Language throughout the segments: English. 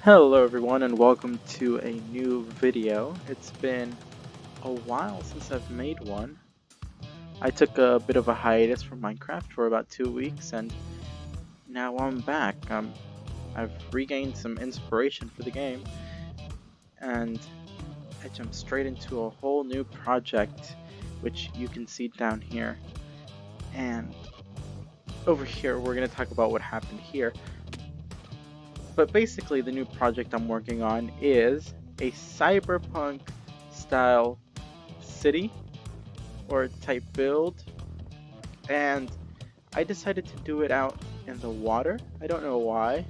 Hello everyone and welcome to a new video. It's been a while since I've made one. I took a bit of a hiatus from Minecraft for about 2 weeks and now I'm back. I've regained some inspiration for the game and I jumped straight into a whole new project which you can see down here. And over here we're going to talk about what happened here. But basically the new project I'm working on is a cyberpunk style city or type build, and I decided to do it out in the water. I don't know why,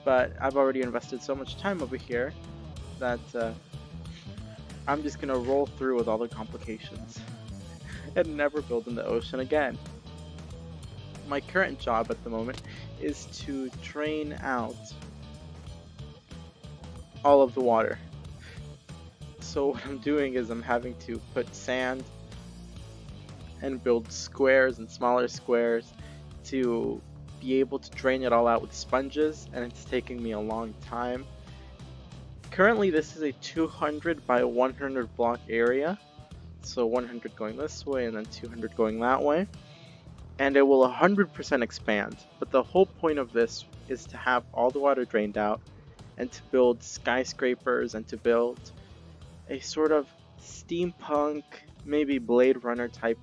but I've already invested so much time over here that I'm just gonna roll through with all the complications and never build in the ocean again. My current job at the moment is to drain out all of the water. So what I'm doing is I'm having to put sand and build squares and smaller squares to be able to drain it all out with sponges, and it's taking me a long time. Currently this is a 200 by 100 block area, so 100 going this way and then 200 going that way, and it will 100% expand. But the whole point of this is to have all the water drained out and to build skyscrapers and to build a sort of steampunk, maybe Blade Runner type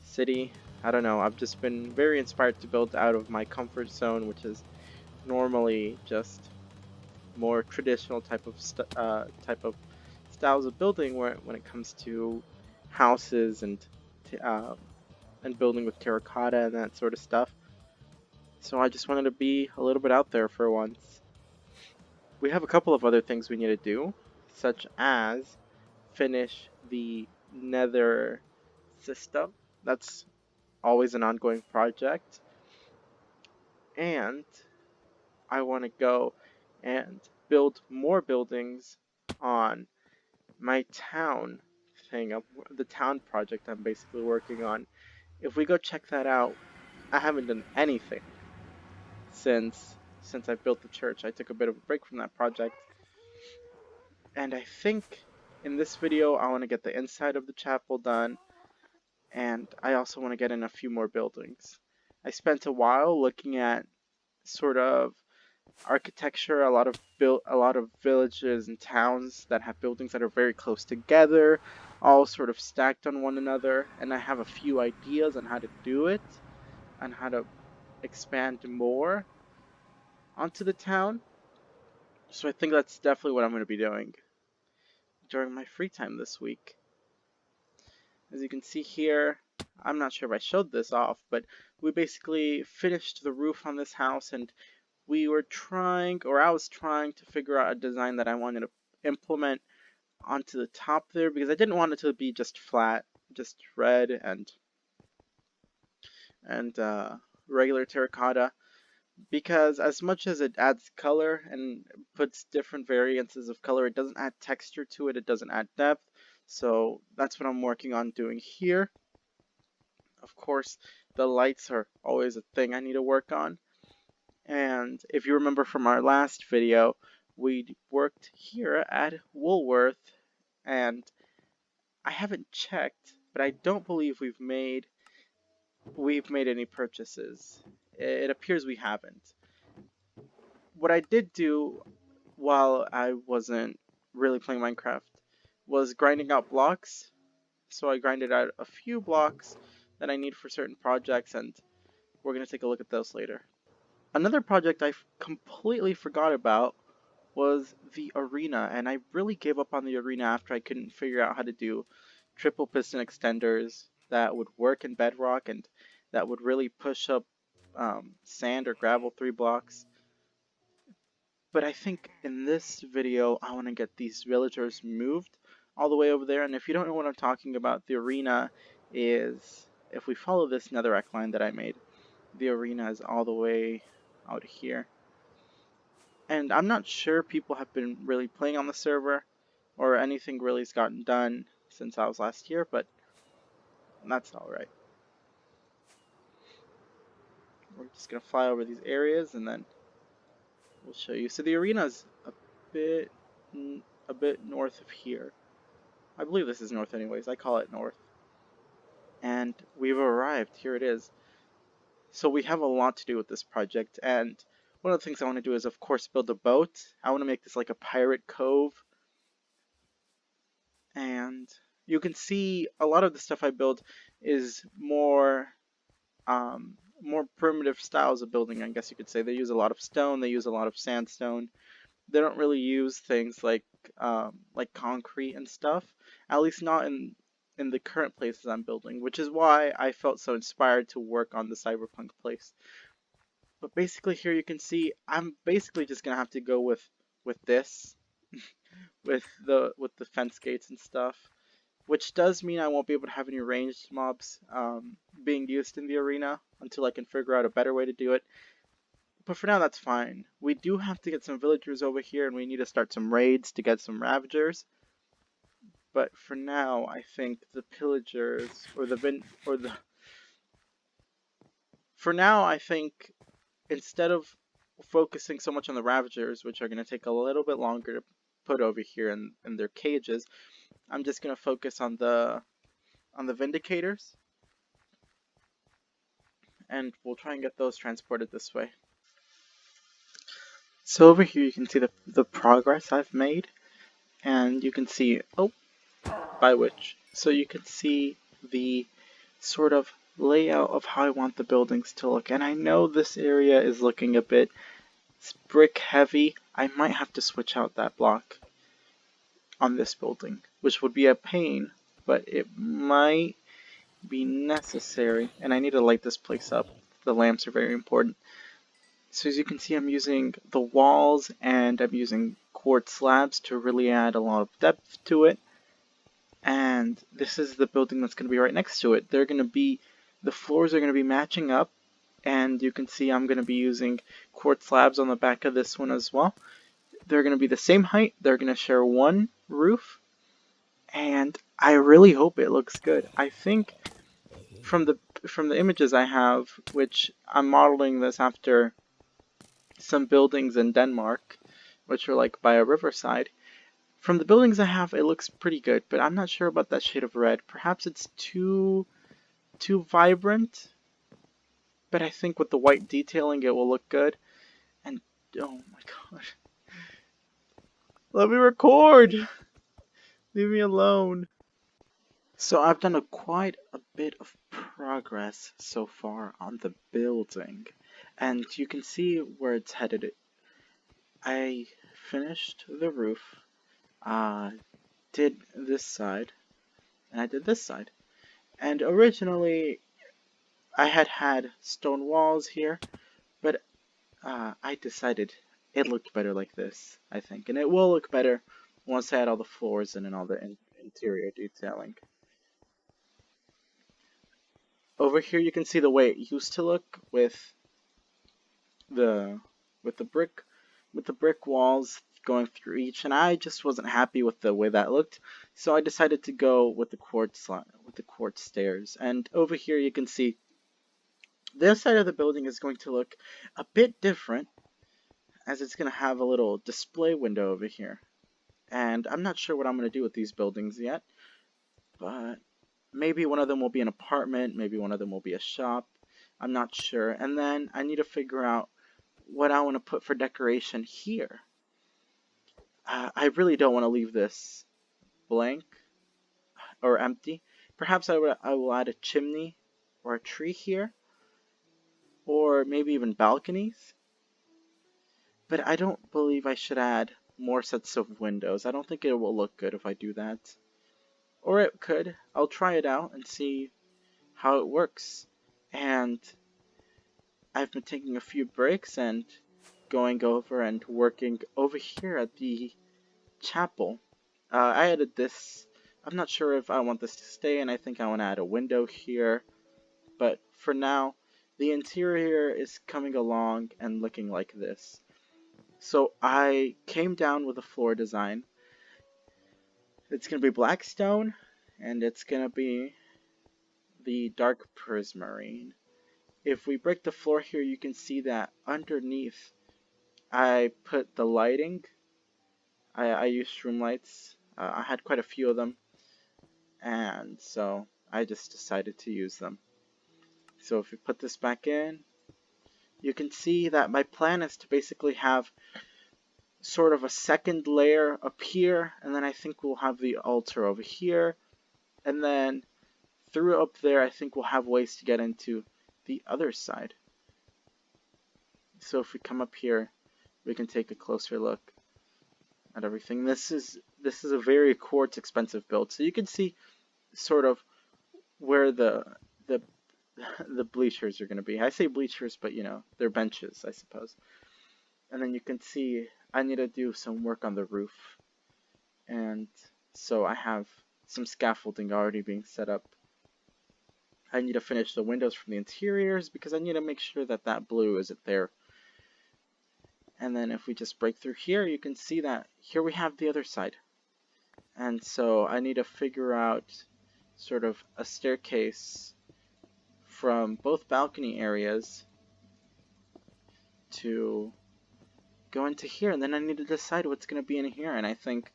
city. I don't know, I've just been very inspired to build out of my comfort zone, which is normally just more traditional type of styles of building when it comes to houses uh, and building with terracotta and that sort of stuff. So I just wanted to be a little bit out there for once. We have a couple of other things we need to do, such as finish the nether system. That's always an ongoing project. And I want to go and build more buildings on my town the town project I'm basically working on. If we go check that out, I haven't done anything since I built the church. I took a bit of a break from that project, and I think in this video I want to get the inside of the chapel done, and I also want to get in a few more buildings. I spent a while looking at sort of architecture, a lot of villages and towns that have buildings that are very close together, all sort of stacked on one another, and I have a few ideas on how to do it, on how to expand more onto the town. So I think that's definitely what I'm going to be doing during my free time this week. As you can see here, I'm not sure if I showed this off, but we basically finished the roof on this house, and we were trying, or I was trying to figure out a design that I wanted to implement onto the top there, because I didn't want it to be just flat, just red and regular terracotta, because as much as it adds color and puts different variances of color, it doesn't add texture to it, it doesn't add depth. So that's what I'm working on doing here. Of course, the lights are always a thing I need to work on. And if you remember from our last video, we worked here at Woolworth, and I haven't checked, but I don't believe we've made any purchases. It appears we haven't. What I did do while I wasn't really playing Minecraft was grinding out blocks. So I grinded out a few blocks that I need for certain projects, and we're going to take a look at those later. Another project I completely forgot about was the arena, and I really gave up on the arena after I couldn't figure out how to do triple piston extenders that would work in Bedrock and that would really push up sand or gravel 3 blocks. But I think in this video I want to get these villagers moved all the way over there, and if you don't know what I'm talking about, the arena is, if we follow this netherrack line that I made, the arena is all the way out here. And I'm not sure people have been really playing on the server or anything really has gotten done since I was last here, but that's alright. We're just going to fly over these areas and then we'll show you. So the arena is bit a bit north of here. I believe this is north anyways. I call it north. And we've arrived. Here it is. So we have a lot to do with this project, and one of the things I want to do is, of course, build a boat. I want to make this like a pirate cove, and you can see a lot of the stuff I build is more primitive styles of building, I guess you could say. They use a lot of stone, they use a lot of sandstone. They don't really use things like concrete and stuff, at least not in the current places I'm building, which is why I felt so inspired to work on the cyberpunk place. But basically here you can see I'm basically just gonna have to go with this with the fence gates and stuff, which does mean I won't be able to have any ranged mobs being used in the arena until I can figure out a better way to do it. But for now, that's fine. We do have to get some villagers over here, and we need to start some raids to get some ravagers. But for now, I think the pillagers or the vin or the for now, I think instead of focusing so much on the ravagers, which are going to take a little bit longer to put over here in their cages, I'm just going to focus on the vindicators, and we'll try and get those transported this way. So over here you can see the progress I've made, and you can see, oh, by which, so you can see the sort of layout of how I want the buildings to look. And I know this area is looking a bit brick heavy. I might have to switch out that block on this building, which would be a pain, but it might be necessary. And I need to light this place up. The lamps are very important. So as you can see, I'm using the walls and I'm using quartz slabs to really add a lot of depth to it. And this is the building that's going to be right next to it. The floors are going to be matching up, and you can see I'm going to be using quartz slabs on the back of this one as well. They're going to be the same height. They're going to share one roof, and I really hope it looks good. I think from the images I have, which I'm modeling this after some buildings in Denmark, which are like by a riverside. From the buildings I have, it looks pretty good, but I'm not sure about that shade of red. Perhaps it's too vibrant, but I think with the white detailing it will look good. And oh my god. Let me record! Leave me alone. So I've done quite a bit of progress so far on the building, and you can see where it's headed. I finished the roof, did this side, and I did this side. And originally I had stone walls here, but I decided it looked better like this, I think. And it will look better once I add all the floors in and all the interior detailing. Over here you can see the way it used to look the with the brick with the brick walls going through each, and I just wasn't happy with the way that looked, so I decided to go with the quartz stairs. And over here you can see this side of the building is going to look a bit different, as it's going to have a little display window over here. And I'm not sure what I'm going to do with these buildings yet, but maybe one of them will be an apartment, maybe one of them will be a shop. I'm not sure. And then I need to figure out what I want to put for decoration here. I really don't want to leave this blank or empty. Perhaps I will add a chimney or a tree here, or maybe even balconies. But I don't believe I should add more sets of windows. I don't think it will look good if I do that. Or it could. I'll try it out and see how it works. And I've been taking a few breaks and going over and working over here at the chapel. I added this. I'm not sure if I want this to stay, and I think I want to add a window here. But for now, the interior is coming along and looking like this. So I came down with a floor design. It's going to be black stone, and it's going to be the dark prismarine. If we break the floor here, you can see that underneath I put the lighting I used room lights. I had quite a few of them, and so I just decided to use them. So if we put this back in, you can see that my plan is to basically have sort of a second layer up here, and then I think we'll have the altar over here, and then through up there I think we'll have ways to get into the other side. So if we come up here, we can take a closer look at everything. This is a very quartz expensive build, so you can see sort of where the the bleachers are going to be. I say bleachers, but you know, they're benches, I suppose. And then you can see I need to do some work on the roof, and so I have some scaffolding already being set up. I need to finish the windows from the interiors because I need to make sure that that blue isn't there. And then if we just break through here, you can see that here we have the other side. And so I need to figure out sort of a staircase from both balcony areas to go into here, and then I need to decide what's going to be in here. And I think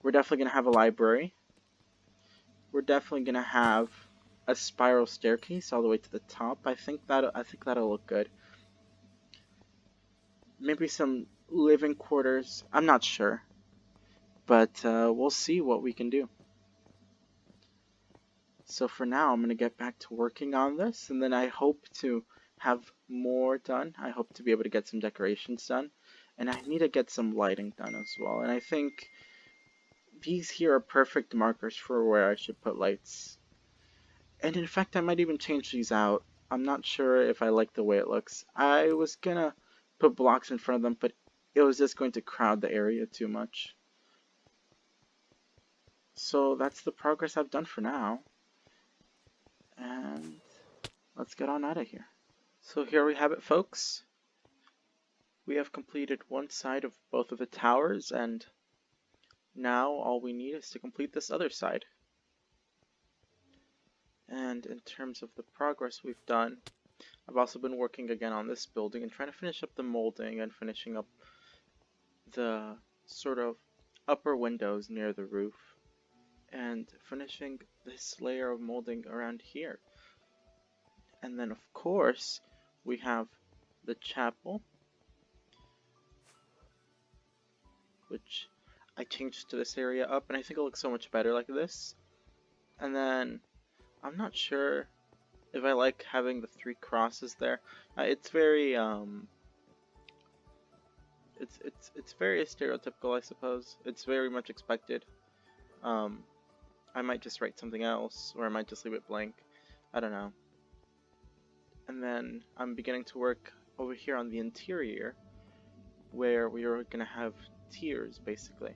we're definitely going to have a library. We're definitely going to have a spiral staircase all the way to the top. I think that'll look good. Maybe some living quarters. I'm not sure, but we'll see what we can do. So for now, I'm going to get back to working on this, and then I hope to have more done. I hope to be able to get some decorations done, and I need to get some lighting done as well. And I think these here are perfect markers for where I should put lights. And in fact, I might even change these out. I'm not sure if I like the way it looks. I was gonna put blocks in front of them, but it was just going to crowd the area too much. So that's the progress I've done for now. And let's get on out of here. So here we have it, folks. We have completed one side of both of the towers, and now all we need is to complete this other side. And in terms of the progress we've done, I've also been working again on this building and trying to finish up the molding and finishing up the sort of upper windows near the roof, and finishing this layer of molding around here. And then of course we have the chapel, which I changed to this area up, and I think it looks so much better like this. And then I'm not sure if I like having the 3 crosses there. It's very it's very stereotypical, I suppose. It's very much expected. I might just write something else, or I might just leave it blank. I don't know. And then I'm beginning to work over here on the interior, where we are gonna have tiers basically.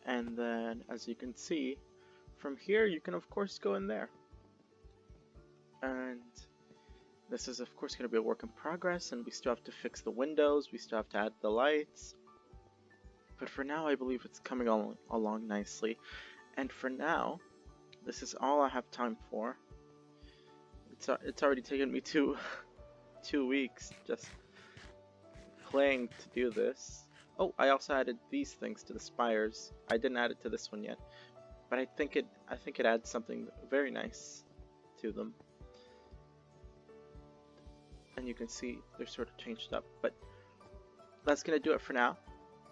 And then as you can see, from here you can of course go in there. And this is of course going to be a work in progress, and we still have to fix the windows, we still have to add the lights. But for now I believe it's coming along nicely. And for now, this is all I have time for. It's already taken me 2 weeks just playing to do this. Oh, I also added these things to the spires. I didn't add it to this one yet, but I think it adds something very nice to them. And you can see they're sort of changed up, but that's gonna do it for now.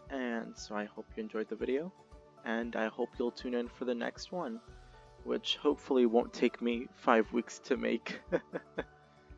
And so I hope you enjoyed the video, and I hope you'll tune in for the next one, which hopefully won't take me 5 weeks to make.